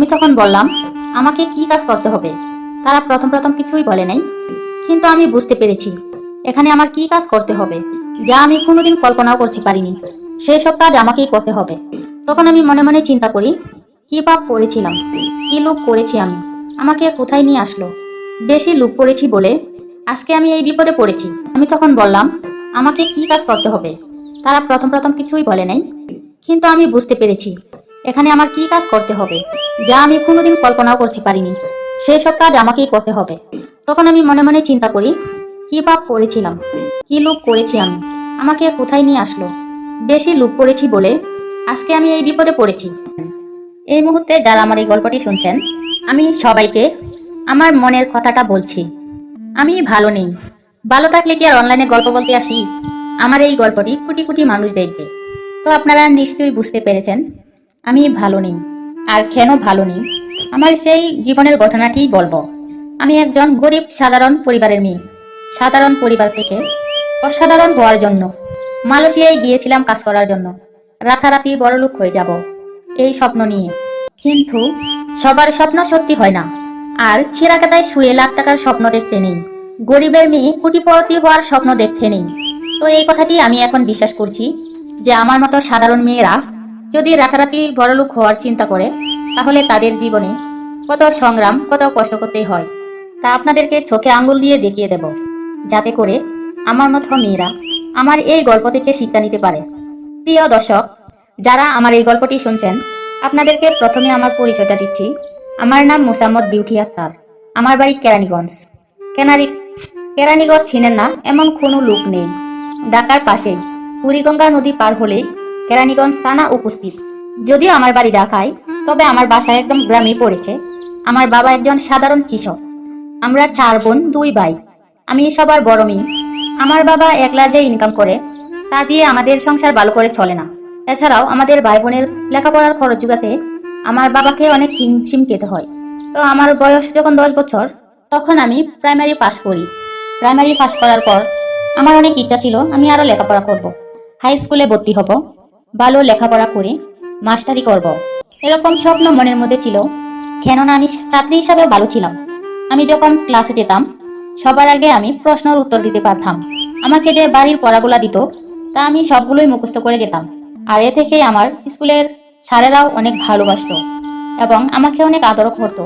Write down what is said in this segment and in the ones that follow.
আমি তখন বললাম আমাকে কি কাজ করতে হবে। তারা প্রথম প্রথম কিছুই বলে নাই, কিন্তু আমি বুঝতে পেরেছি এখানে আমার কি কাজ করতে হবে যা আমি কোনোদিন কল্পনাও করতে পারিনি। সেই সব কাজ আমাকেই করতে হবে। তখন আমি মনে মনে চিন্তা করি, কি পাপ করেছিলাম, কি লোভ করেছি আমি, আমাকে কোথায় নিয়ে আসলো। বেশি লোভ করেছি বলে আজকে আমি এই বিপদে পড়েছি। আমি তখন বললাম আমাকে কি কাজ করতে হবে। তারা প্রথম প্রথম কিছুই বলে নাই, কিন্তু আমি বুঝতে পেরেছি এখানে আমার কি কাজ করতে হবে যা আমি কোনোদিন কল্পনাও করতে পারিনি। সেই সব কাজ আমাকেই করতে হবে। তখন আমি মনে মনে চিন্তা করি, কি পাপ করেছিলাম, কি লোভ করেছি আমি, আমাকে কোথায় নিয়ে আসলো। বেশি লোভ করেছি বলে আজকে আমি এই বিপদে পড়েছি। এই মুহূর্তে যারা আমার এই গল্পটি শুনছেন, আমি সবাইকে আমার মনের কথাটা বলছি। আমি ভালো নেই। ভালো থাকলে কি আর অনলাইনে গল্প বলতে আসি? আমার এই গল্পটি কোটি কোটি মানুষ দেখবে। তো আপনারা নিশ্চয়ই বুঝতে পেরেছেন আমি ভালো নেই। আর কেন ভালো নেই, আমার সেই জীবনের ঘটনাটিই বলবো। আমি একজন গরিব সাধারণ পরিবারের মেয়ে। সাধারণ পরিবার থেকে অসাধারণ হওয়ার জন্য মালয়েশিয়ায় গিয়েছিলাম কাজ করার জন্য। রাতারাতি বড়লোক হয়ে যাব এই স্বপ্ন নিয়ে। কিন্তু সবার স্বপ্ন সত্যি হয় না। আর ছিঁড়াকাটায় শুয়ে লাখ টাকার স্বপ্ন দেখতে নেই, গরিবের মেয়ে কোটিপতি হওয়ার স্বপ্ন দেখতে নেই। তো এই কথাটি আমি এখন বিশ্বাস করছি যে আমার মতো সাধারণ মেয়েরা যদি রাতারাতি বড়লোক হওয়ার চিন্তা করে, তাহলে তাদের জীবনে কত সংগ্রাম, কত কষ্ট করতে হয় তা আপনাদেরকে চোখে আঙ্গুল দিয়ে দেখিয়ে দেব, যাতে করে আমার মতো মেয়েরা আমার এই গল্প থেকে শিক্ষা নিতে পারে। প্রিয় দর্শক, যারা আমার এই গল্পটি শুনছেন, আপনাদেরকে প্রথমে আমার পরিচয়টা দিচ্ছি। আমার নাম মোসাম্মদ বিউটি আক্তার। আমার বাড়ি কেরানীগঞ্জ। কেরানীগঞ্জ চিনেন না এমন কোনো লোক নেই। ঢাকার পাশেই বুড়িগঙ্গা নদী পার হলে কেরানীগঞ্জ থানা উপস্থিত। যদিও আমার বাড়ি ঢাকায়, তবে আমার বাসা একদম গ্রামে পড়েছে। আমার বাবা একজন সাধারণ কৃষক। আমরা 4 বোন 2 ভাই। আমি সবার বড় মেয়ে। আমার বাবা একলা যে ইনকাম করে তা দিয়ে আমাদের সংসার ভালো করে চলে না। এছাড়াও আমাদের ভাই বোনের লেখাপড়ার খরচ জোগাতে আমার বাবাকে অনেক হিমশিম খেতে হয়। তো আমার বয়স যখন 10 বছর, তখন আমি প্রাইমারি পাস করি। প্রাইমারি পাস করার পর আমার অনেক ইচ্ছা ছিল আমি আরো লেখাপড়া করব, হাই স্কুলে ভর্তি হব, ভালো লেখাপড়া করে মাস্টারি করব। এরকম স্বপ্ন মনের মধ্যে ছিল, কেননা আমি ছাত্রী হিসাবে ভালো ছিলাম। আমি যখন ক্লাসে যেতাম, সবার আগে আমি প্রশ্নের উত্তর দিতে পারতাম। আমাকে যে বাড়ির পড়াগুলা দিত তা আমি সবগুলোই মুখস্থ করে যেতাম। আর এ থেকে আমার স্কুলের স্যারেরাও অনেক ভালোবাসতো এবং আমাকে অনেক আদর করতো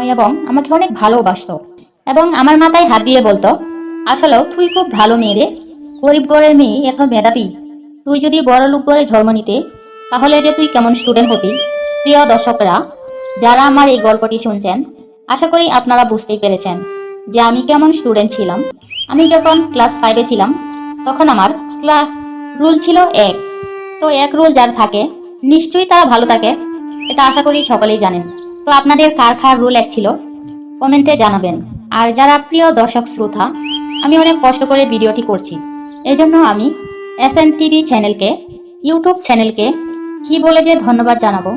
এবং আমাকে অনেক ভালোবাসতো এবং আমার মাথায় হাত দিয়ে বলতো, আসলেও তুই খুব ভালো মেয়ে রে, গরিব ঘরের মেয়ে এত মেধাবী। তুই যদি বড় লোক ঘরে জন্ম নিতে, তাহলে যে তুই কেমন স্টুডেন্ট হতি। প্রিয় দর্শকরা, যারা আমার এই গল্পটি শুনছেন, আশা করি আপনারা বুঝতেই পেরেছেন যে আমি কেমন স্টুডেন্ট ছিলাম। আমি যখন ক্লাস 5-এ ছিলাম, তখন আমার রুল ছিল 1। তো 1 রুল যার থাকে, নিশ্চয়ই তারা ভালো থাকে, এটা আশা করি সকলেই জানেন। তো আপনাদের কার কার রুল 1 ছিল কমেন্টে জানাবেন। আর যারা প্রিয় দর্শক শ্রোতা, আমি অনেক কষ্ট করে ভিডিওটি করছি, এজন্য আমি SN TV চ্যানেলকে, ইউটিউব চ্যানেলকে কি বলে যে ধন্যবাদ জানাবো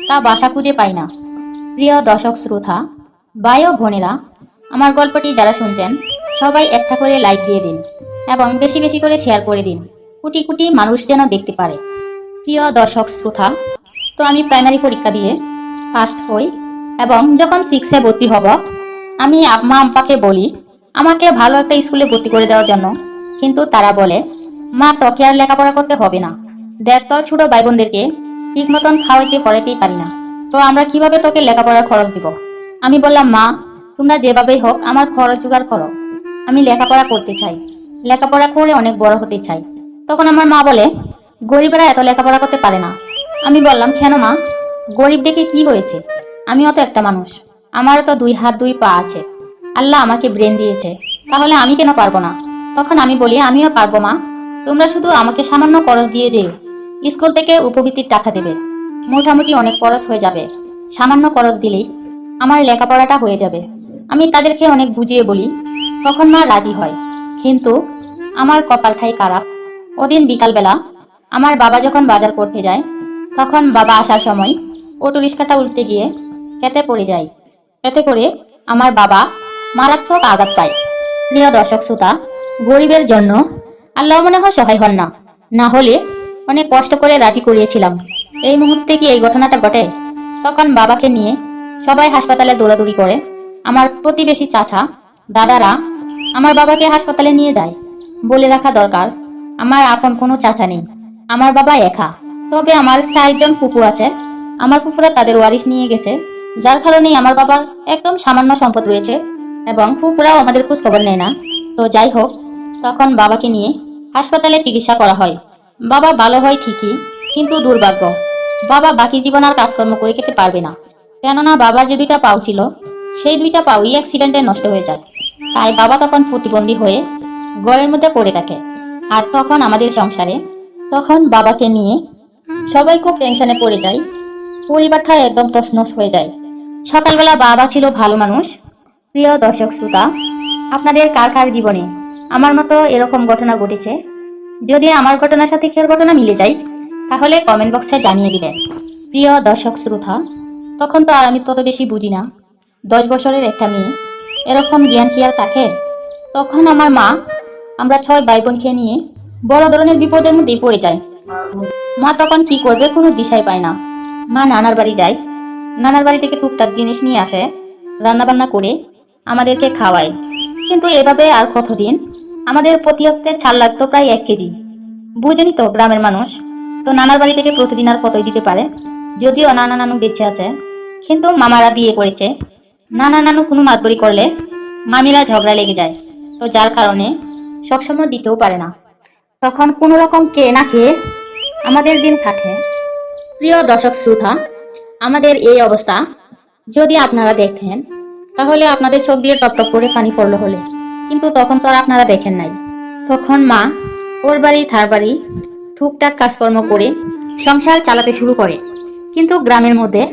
তা ভাষা খুঁজে পাই না। প্রিয় দর্শক শ্রোতা, ভাই ও বোনেরা, আমার গল্পটি যারা শুনছেন সবাই একটা করে লাইক দিয়ে দিন এবং বেশি বেশি করে শেয়ার করে দিন, কোটি কোটি মানুষ যেন দেখতে পারে। প্রিয় দর্শক শ্রোতা, তো আমি প্রাইমারি পরীক্ষা দিয়ে ফার্স্ট হই এবং যখন 6-এ ভর্তি হব, আমি আম্মা আব্বাকে বলি আমাকে ভালো একটা স্কুলে ভর্তি করে দেওয়ার জন্য। কিন্তু তারা বলে, মা তোকে আর লেখাপড়া করতে হবে না, দেখ তোর ছোট ভাই বোনদেরকে ঠিক মতন খাওয়াইতে পড়াইতেই পারি না, তো আমরা কিভাবে তোকে লেখাপড়ার খরচ দিব। আমি বললাম, মা তোমরা যেভাবেই হোক আমার খরচ জোগাড় করো, আমি লেখাপড়া করতে চাই, লেখাপড়া করে অনেক বড় হতে চাই। তখন আমার মা বলে, গরিবেরা এত লেখাপড়া করতে পারে না। আমি বললাম, কেন মা, গরিব দেখে কি হয়েছে, আমিও তো একটা মানুষ, আমারও তো 2 হাত 2 পা আছে, আল্লাহ আমাকে ব্রেন দিয়েছে, তাহলে আমি কেন পারবো না। তখন আমি বলি, আমিও পারবো মা, তোমরা শুধু আমাকে সামান্য খরচ দিয়ে যেও, স্কুল থেকে উপবৃত্তির টাকা দেবে, মোটামুটি অনেক খরচ হয়ে যাবে, সামান্য খরচ দিলেই আমার লেখাপড়াটা হয়ে যাবে। আমি তাদেরকে অনেক বুঝিয়ে বলি, তখন মা রাজি হয়। কিন্তু আমার কপালটাই খারাপ। ওদিন বিকালবেলা আমার বাবা যখন বাজার করতে যায়, তখন বাবা আসার সময় অটো রিক্সাটা উল্টে গিয়ে কেটে পড়ে যায়। এতে করে আমার বাবা মারাত্মক আঘাত পায়। প্রিয় দর্শক শ্রোতা, গরিবের জন্য আল্লাহ মনে হয় সহায় হন না, না হলে অনেক কষ্ট করে রাজি করিয়েছিলাম। এই মুহূর্তে কি এই ঘটনাটা ঘটে? তখন বাবাকে নিয়ে সবাই হাসপাতালে দৌড়াদৌড়ি করে। আমার প্রতিবেশী চাচা, দাদারা আমার বাবাকে হাসপাতালে নিয়ে যায়। বলে রাখা দরকার, আমার আপন কোনো চাচা নেই, আমার বাবা একা। তবে আমার 4জন ফুপু আছে। আমার ফুপুরা তাদের ওয়ারিশ নিয়ে গেছে, যার কারণে আমার বাবার একদম সামান্য সম্পদ রয়েছে এবং ফুপুরাও আমাদের খোঁজ খবর নেয় না। তো যাই হোক, তখন বাবাকে নিয়ে হাসপাতালে চিকিৎসা করা হয়। বাবা ভালো হয় ঠিকই, কিন্তু দুর্ভাগ্য, বাবা বাকি জীবন আর কাজকর্ম করে খেতে পারবে না। কেননা বাবার যে 2টা পাও ছিল, সেই 2টা পাওই অ্যাক্সিডেন্টে নষ্ট হয়ে যায়। তাই বাবা তখন প্রতিবন্ধী হয়ে ঘরের মধ্যে পড়ে থাকে। আর তখন আমাদের সংসারে, তখন বাবাকে নিয়ে সবাই খুব টেনশনে পড়ে যায়। পরিবারটা একদম তছনছ হয়ে যায়। সকালবেলা বাবা ছিল ভালো মানুষ। প্রিয় দর্শক শ্রোতা, আপনাদের কার কার জীবনে আমার মতো এরকম ঘটনা ঘটেছে? যদি আমার ঘটনার সাথে কেউ ঘটনা মিলে যায়, তাহলে কমেন্ট বক্সে জানিয়ে দিবেন। প্রিয় দর্শক শ্রোতা, তখন তো আর আমি তত বেশি বুঝি না। 10 বছরের একটা মেয়ে, এরকম জ্ঞান কি আর থাকে? তখন আমার মা, আমরা 6 ভাই বোনকে নিয়ে বড় ধরনের বিপদের মধ্যেই পড়ে যায়। মা তখন কি করবে কোনো দিশাই পায় না। মা নানার বাড়ি যায়, নানার বাড়ি থেকে টুকটাক জিনিস নিয়ে আসে, রান্না বান্না করে আমাদেরকে খাওয়ায়। কিন্তু এভাবে আর কতদিন? আমাদের প্রতি হপ্তাহে চাল লাগতো প্রায় 1 কেজি। বুঝেনি তো গ্রামের মানুষ, তো নানার বাড়ি থেকে প্রতিদিন আর কতই দিতে পারে? যদিও নানা নানু বেঁচে আছে, কিন্তু মামারা বিয়ে করেছে। নানা নানু কোনো মাতবরি করলে মামিরা ঝগড়া লেগে যায়, তো যার কারণে সবসময় দিতেও পারে না। তখন কোনো রকম কে না খেয়ে আমাদের দিন কাটে। প্রিয় দর্শক শ্রোতা, আমাদের এই অবস্থা যদি আপনারা দেখতেন, তাহলে আপনাদের চোখ দিয়ে টপটপ করে পানি পড়লো হলে। কিন্তু তখন তো আর আপনারা দেখেন নাই। তখন মা ওর বাড়ি থার বাড়ি টুকটাক কাজকর্ম করে সংসার চালাতে শুরু করে। কিন্তু গ্রামের মধ্যে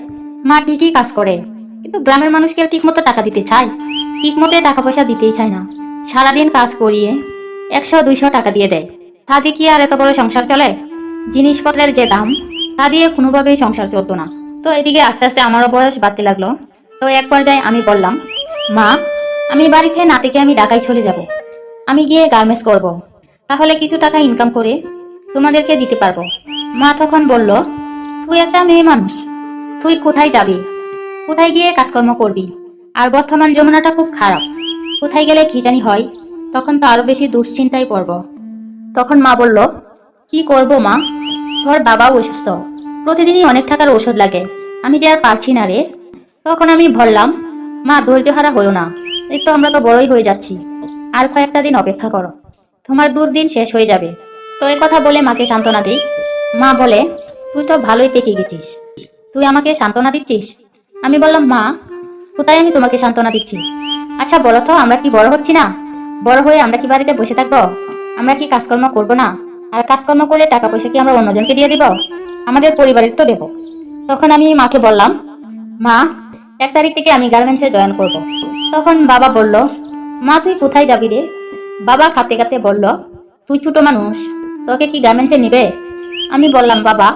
মা ঠিকই কাজ করে, কিন্তু গ্রামের মানুষকে আর ঠিকমতো টাকা দিতে চায়? ঠিকমতো টাকা পয়সা দিতেই চায় না। সারাদিন কাজ করিয়ে 100-200 টাকা দিয়ে দেয়। তা দিয়ে কি আর এত বড় সংসার চলে? জিনিসপত্রের যে দাম, তা দিয়ে কোনোভাবেই সংসার চলতো না। তো এদিকে আস্তে আস্তে আমারও বয়স বাড়তে লাগলো। তো এক পর্যায়ে আমি বললাম, মা, আমি বাড়িতে না থেকে আমি ঢাকায় চলে যাব। আমি গিয়ে গার্মেন্টস করব, তাহলে কিছু টাকা ইনকাম করে তোমাদেরকে দিতে পারবো। মা তখন বলল, তুই একটা মেয়ে মানুষ, তুই কোথায় যাবি? কোথায় গিয়ে কাজকর্ম করবি? আর বর্তমান যমুনাটা খুব খারাপ, কোথায় গেলে কি জানি হয়। তখন তো আরো বেশি দুশ্চিন্তায় পড়ব। তখন মা বলল, কি করব মা, তোর বাবাও অসুস্থ, প্রতিদিনই অনেক টাকার ওষুধ লাগে, আমি যে আর পারছি না রে। তখন আমি বললাম, মা ধৈর্যহারা হইও না, এই তো আমরা তো বড়ই হয়ে যাচ্ছি, আর কয়েকটা দিন অপেক্ষা করো, তোমার দুর্দিন শেষ হয়ে যাবে। তো এই কথা বলে মাকে সান্ত্বনা দিই। মা বলে, তুই তো ভালোই পেকে গেছিস, তুই আমাকে সান্ত্বনা দিচ্ছিস? আমি বললাম, মা, কোথায় আমি তোমাকে সান্ত্বনা দিচ্ছি? আচ্ছা বলো তো, আমরা কি বড় হচ্ছি না? বড় হয়ে আমরা কি বাড়িতে বসে থাকবো? আমরা কি কাজকর্ম করবো না? আর কাজকর্ম করে টাকা পয়সা কি আমরা অন্যজনকে দিয়ে দিব? আমাদের পরিবারের তো দেবো। তখন আমি মাকে বললাম, মা, 1 তারিখ থেকে আমি গার্মেন্টসে জয়েন করব। তখন বাবা বলল, মা তুই কোথায় যাবি রে? বাবা কাঁদতে কাঁদতে বলল, তুই ছোট মানুষ, তোকে কি গার্মেন্টসে নিবে? আমি বললাম, বাবা,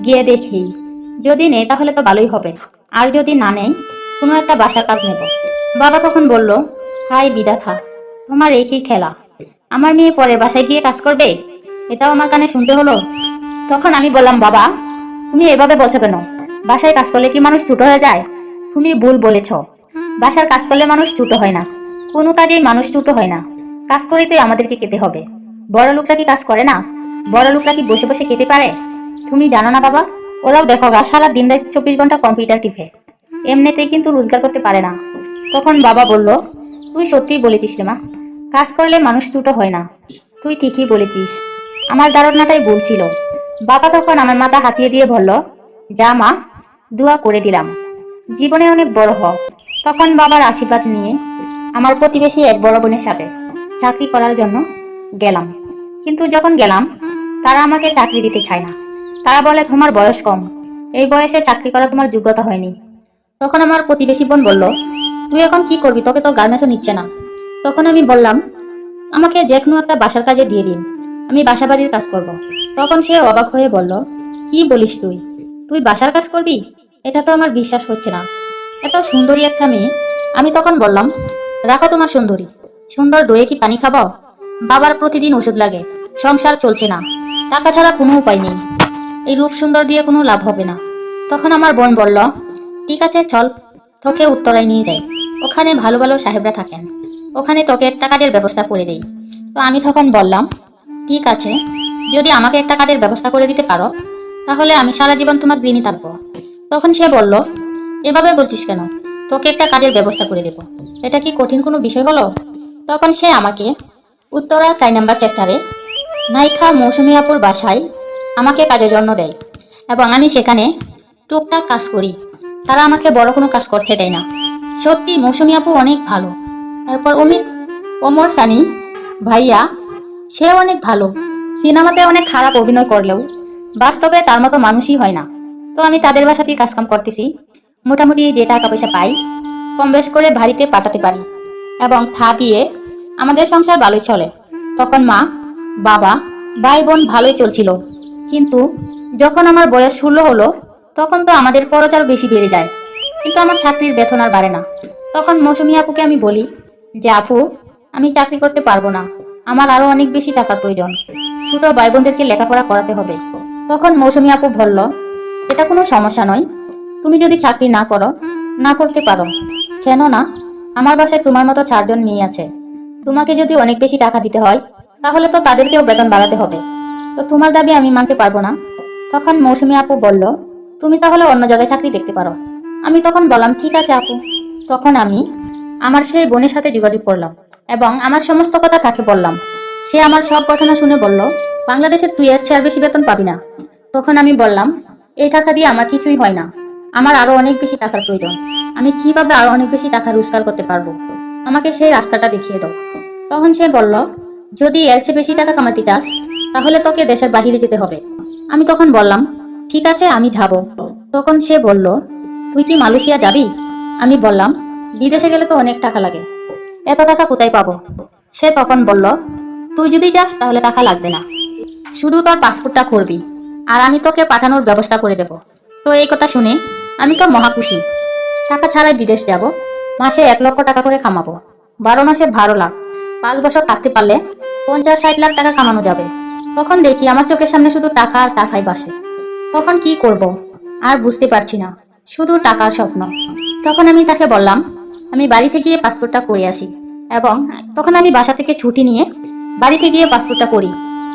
গিয়ে দেখি, যদি নেই তাহলে তো ভালোই হবে, আর যদি না নেই কোনো একটা বাসার কাজ নেব। বাবা তখন বলল, হাই বিধাতা, তোমার এই কি খেলা? আমার মেয়ে পরের বাসায় গিয়ে কাজ করবে? এটাও আমার কানে শুনতে হলো। তখন আমি বললাম, বাবা, তুমি এভাবে বলছো কেন? বাসায় কাজ করলে কি মানুষ ছোট হয়ে যায়? তুমি ভুল বলেছ। বাসার কাজ করলে মানুষ ছোট হয় না, কোনো কাজেই মানুষ ছোট হয় না। কাজ করেই তো আমাদেরকে খেতে হবে। বড় লোকরা কি কাজ করে না? বড় লোকরা কি বসে বসে খেতে পারে? তুমি জানো না বাবা, ওরাও দেখো গা, সারা দিন রাত 24 ঘন্টা কম্পিউটার টিপে, এমনিতেই কিন্তু রোজগার করতে পারে না। তখন বাবা বলল, তুই সত্যিই বলেছিস রে মা, কাজ করলে মানুষ ছোট হয় না। তুই ঠিকই বলেছিস, আমার ধারণাটাই ভুল ছিল। বাবা তখন আমার মাথা হাতিয়ে দিয়ে বলল, যা মা, দোয়া করে দিলাম, জীবনে অনেক বড় হ। তখন বাবার আশীর্বাদ নিয়ে আমার প্রতিবেশী এক বড় বোনের সাথে চাকরি করার জন্য গেলাম। কিন্তু যখন গেলাম, তারা আমাকে চাকরি দিতে চায় না। তারা বলে, তোমার বয়স কম, এই বয়সে চাকরি করা তোমার যোগ্যতা হয়নি। তখন আমার প্রতিবেশী বোন বলল, তুই এখন কি করবি? তোকে তো গার্মেন্টসও নিচ্ছে না। তখন আমি বললাম, আমাকে যে কোনো একটা বাসার কাজে দিয়ে দিন, আমি বাসা বাড়ির কাজ করব। তখন সে অবাক হয়ে বলল, কি বলিস তুই? তুই বাসার কাজ করবি? এটা তো আমার বিশ্বাস হচ্ছে না, এত সুন্দরী একটা মেয়ে। আমি তখন বললাম, রাখো তোমার সুন্দরী, সুন্দর দয়ে কি পানি খাবো? বাবার প্রতিদিন ওষুধ লাগে, সংসার চলছে না, টাকা ছাড়া কোনো উপায় নেই, এই রূপ সুন্দর দিয়ে কোনো লাভ হবে না। তখন আমার বোন বলল, ঠিক আছে চল, তোকে উত্তরায় নিয়ে যাই। ওখানে ভালো ভালো সাহেবরা থাকেন, ওখানে তোকে একটা কাজের ব্যবস্থা করে দেই। তো আমি তখন বললাম, ঠিক আছে, যদি আমাকে একটা কাজের ব্যবস্থা করে দিতে পারো তাহলে আমি সারা জীবন তোমার ঋণী থাকবো। তখন সে বলল, এভাবে বলছিস কেন? তোকে একটা কাজের ব্যবস্থা করে দেব, এটা কি কঠিন কোনো বিষয় হলো? তখন সে আমাকে উত্তরা 4 নম্বর সেক্টরে নায়িকা মৌসুমী আপুর বাসায় আমাকে কাজের জন্য দেয়, এবং আমি সেখানে টুকটাক কাজ করি। তারা আমাকে বড় কোনো কাজ করতে দেয় না। সত্যি মৌসুমী আপু অনেক ভালো। তারপর অমিত ওমর সানি ভাইয়া, সে অনেক ভালো। সিনেমাতে অনেক খারাপ অভিনয় করলেও বাস্তবে তার মতো মানুষই হয় না। তো আমি তাদের বাসাতেই কাজকাম করতেছি। মোটামুটি যে টাকা পয়সা পাই কম বেশ করে বাড়িতে পাঠাতে পারি, এবং তা দিয়ে আমাদের সংসার ভালোই চলে। তখন মা, বাবা, ভাই বোন ভালোই চলছিল। কিন্তু যখন আমার বয়স 16 হলো তখন তো আমাদের খরচ আরো বেশি বেড়ে যায়, কিন্তু আমার চাকরির বেতন আর বাড়ে না। তখন মৌসুমী আপুকে আমি বলি যে, আপু, আমি চাকরি করতে পারবো না, আমার আরো অনেক বেশি টাকার প্রয়োজন, ছোট ভাই বোনদেরকে লেখাপড়া করাতে হবে। তখন মৌসুমী আপু বলল, এটা কোনো সমস্যা নয়, তুমি যদি চাকরি না করো, না করতে পারো, কেন না? আমার বাসায় তোমার মতো 4 জন মেয়ে আছে। তোমাকে যদি অনেক বেশি টাকা দিতে হয় তাহলে তো তাদেরকেও বেতন বাড়াতে হবে। তো তোমার দাবি আমি মানতে পারবো না। তখন মৌসুমী আপু বলল, তুমি তাহলে অন্য জায়গায় চাকরি দেখতে পারো। আমি তখন বললাম, ঠিক আছে আপু। তখন আমি আমার সেই বোনের সাথে যোগাযোগ করলাম এবং আমার সমস্ত কথা তাকে বললাম। সে আমার সব ঘটনা শুনে বলল, বাংলাদেশে তুই এর চেয়ে আর বেশি বেতন পাবি না। তখন আমি বললাম, এই টাকা দিয়ে আমার কিছুই হয় না, আমার আরো অনেক বেশি টাকার প্রয়োজন। আমি কিভাবে আরো অনেক বেশি টাকা রোজগার করতে পারবো? আমাকে সেই রাস্তাটা দেখিয়ে দাও। তখন সে বলল, যদি এর চেয়ে বেশি টাকা কামাতে চাস তাহলে তোকে দেশের বাহিরে যেতে হবে। আমি তখন বললাম, ঠিক আছে, আমি যাবো। তখন সে বলল, তুই কি মালয়েশিয়া যাবি? আমি বললাম, বিদেশে গেলে তো অনেক টাকা লাগে, এত টাকা কোথায় পাবো? সে তখন বলল, তুই যদি যাস তাহলে টাকা লাগবে না, শুধু তোর পাসপোর্টটা করবি আর আমি তোকে পাঠানোর ব্যবস্থা করে দেব। তো এই কথা শুনে আমি তো মহা খুশি। টাকা ছাড়াই বিদেশ যাব, মাসে 1 লক্ষ টাকা করে কামাবো, 12 মাসে 12 লাখ, 5 বছর থাকতে পারলে 50-60 লাখ টাকা কামানো যাবে। তখন দেখি আমার চোখের সামনে শুধু টাকা আর টাকাই ভাসে। তখন কি করব আর বুঝতে পারছি না, শুধু টাকার স্বপ্ন। তখন আমি তাকে বললাম, আমি বাড়িতে গিয়ে পাসপোর্টটা করে আসি। এবং তখন আমি বাসা থেকে ছুটি নিয়ে বাড়িতে গিয়ে পাসপোর্টটা করি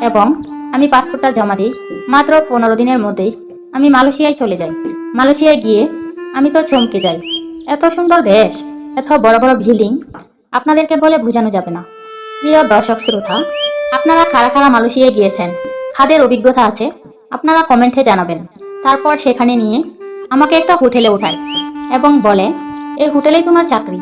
এবং আমি পাসপোর্টটা জমা দিই। মাত্র 15 দিনের মধ্যেই আমি মালয়েশিয়ায় চলে যাই। মালয়েশিয়ায় গিয়ে আমি তো চমকে যাই। এত সুন্দর দেশ, এত বড় বড় বিল্ডিং, আপনাদেরকে বলে বোঝানো যাবে না। প্রিয় দর্শক শ্রোতা, আপনারা কারা কারা মালয়েশিয়ায় গিয়েছেন, কাদের অভিজ্ঞতা আছে আপনারা কমেন্টে জানাবেন। তারপর সেখানে নিয়ে আমাকে একটা হোটেলে উঠায় এবং বলে, এই হোটেলেই তোমার চাকরি।